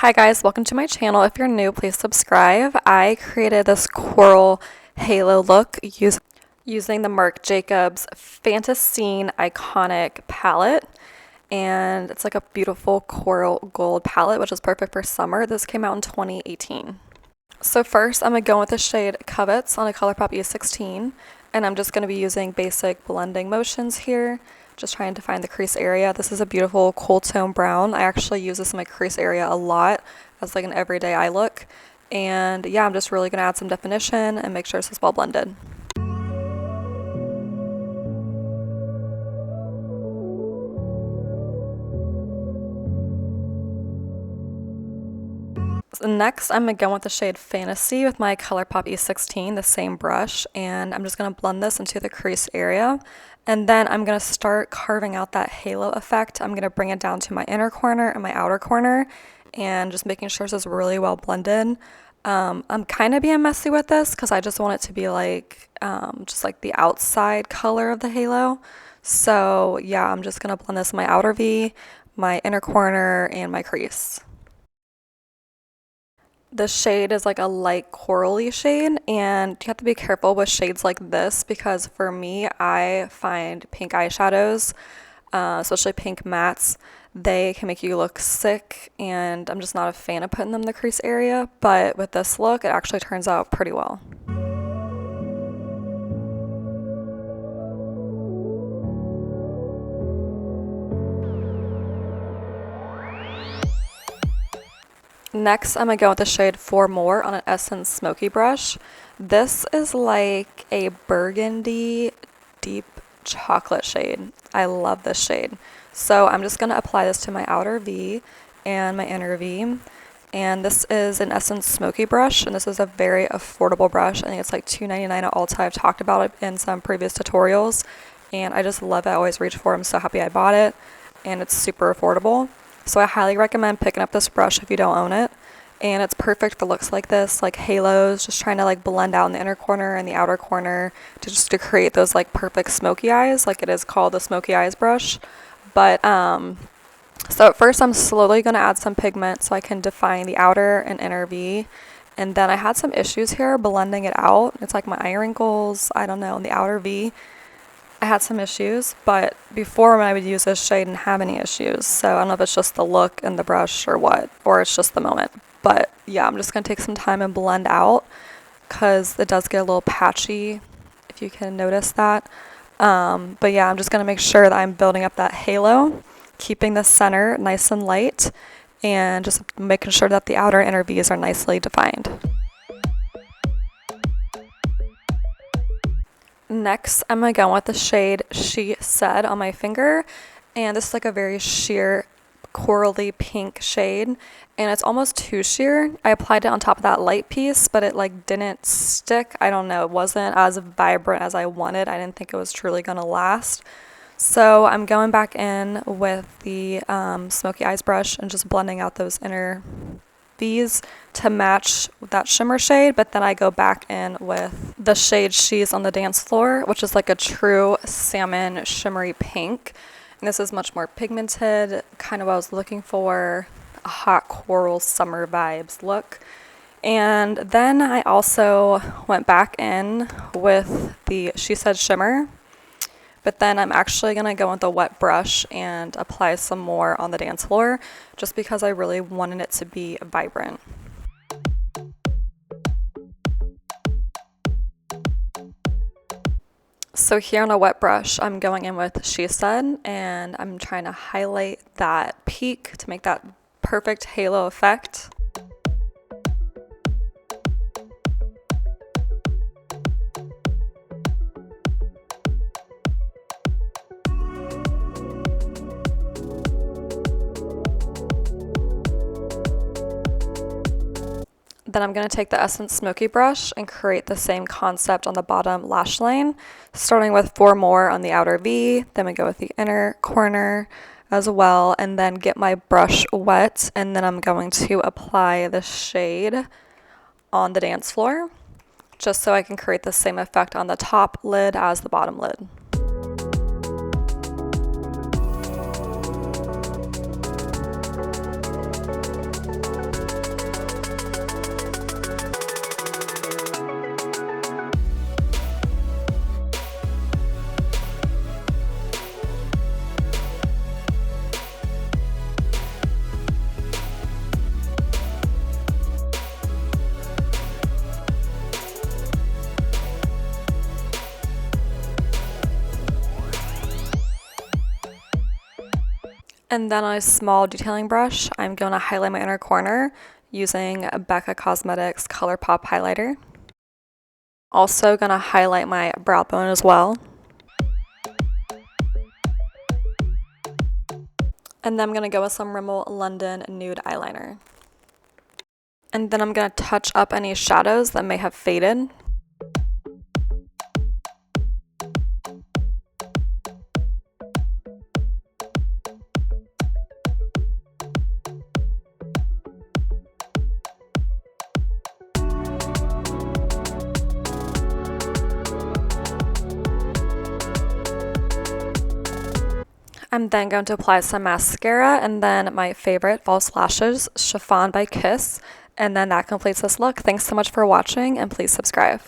Hi guys, welcome to my channel. If you're new, please subscribe. I created this coral halo look using the Marc Jacobs Fantascene Iconic Palette. And it's like a beautiful coral gold palette, which is perfect for summer. This came out in 2018. So first, I'm going to go with the shade Covets on a ColourPop E16. And I'm just going to be using basic blending motions here. Just trying to find the crease area. This is a beautiful cool tone brown. I actually use this in my crease area a lot as like an everyday eye look. And yeah, I'm just really going to add some definition and make sure this is well blended. So next, I'm going to go with the shade Fantasy with my ColourPop E16, the same brush, and I'm just going to blend this into the crease area. And then I'm going to start carving out that halo effect. I'm going to bring it down to my inner corner and my outer corner and just making sure this is really well blended. I'm kind of being messy with this because I just want it to be like just like the outside color of the halo. So yeah, I'm just going to blend this in my outer V, my inner corner, and my crease. The shade is like a light corally shade, and you have to be careful with shades like this because for me, I find pink eyeshadows, especially pink mattes, they can make you look sick, and I'm just not a fan of putting them in the crease area, but with this look, it actually turns out pretty well. Next, I'm going to go with the shade Four More on an Essence Smoky brush. This is like a burgundy deep chocolate shade. I love this shade. So I'm just going to apply this to my outer V and my inner V. And this is an Essence Smoky brush, and this is a very affordable brush. I think it's like $2.99 at Ulta. I've talked about it in some previous tutorials, and I just love it. I always reach for it. I'm so happy I bought it, and it's super affordable. So I highly recommend picking up this brush if you don't own it. And it's perfect for looks like this, like halos, just trying to like blend out in the inner corner and the outer corner to create those like perfect smoky eyes, like it is called the smoky eyes brush. But so at first I'm slowly going to add some pigment so I can define the outer and inner V. And then I had some issues here blending it out. It's like my eye wrinkles, I don't know, in the outer V. I had some issues, but before when I would use this shade, I didn't have any issues. So I don't know if it's just the look and the brush or what, or it's just the moment. But yeah, I'm just going to take some time and blend out because it does get a little patchy, if you can notice that. But yeah, I'm just going to make sure that I'm building up that halo, keeping the center nice and light, and just making sure that the outer and inner V's are nicely defined. Next, I'm going to go with the shade She Said on my finger, and this is like a very sheer corally pink shade, and it's almost too sheer. I applied it on top of that light piece, but it like didn't stick. I don't know, it wasn't as vibrant as I wanted. I didn't think it was truly going to last. So I'm going back in with the Smoky Eyes brush and just blending out those inner V's to match that shimmer shade, but then I go back in with the shade She's on the Dance Floor, which is like a true salmon shimmery pink. And this is much more pigmented, kind of what I was looking for, a hot coral summer vibes look. And then I also went back in with the She Said shimmer, but then I'm actually going to go with a wet brush and apply some more on the dance floor just because I really wanted it to be vibrant. So here on a wet brush, I'm going in with She Said, and I'm trying to highlight that peak to make that perfect halo effect. Then I'm going to take the Essence Smoky brush and create the same concept on the bottom lash line, starting with Four More on the outer V, then we go with the inner corner as well, and then get my brush wet, and then I'm going to apply the shade on the dance floor, just so I can create the same effect on the top lid as the bottom lid. And then on a small detailing brush, I'm going to highlight my inner corner using Becca Cosmetics ColourPop highlighter. Also going to highlight my brow bone as well. And then I'm going to go with some Rimmel London Nude Eyeliner. And then I'm going to touch up any shadows that may have faded. I'm then going to apply some mascara and then my favorite false lashes, Chiffon by Kiss, and then that completes this look. Thanks so much for watching and please subscribe.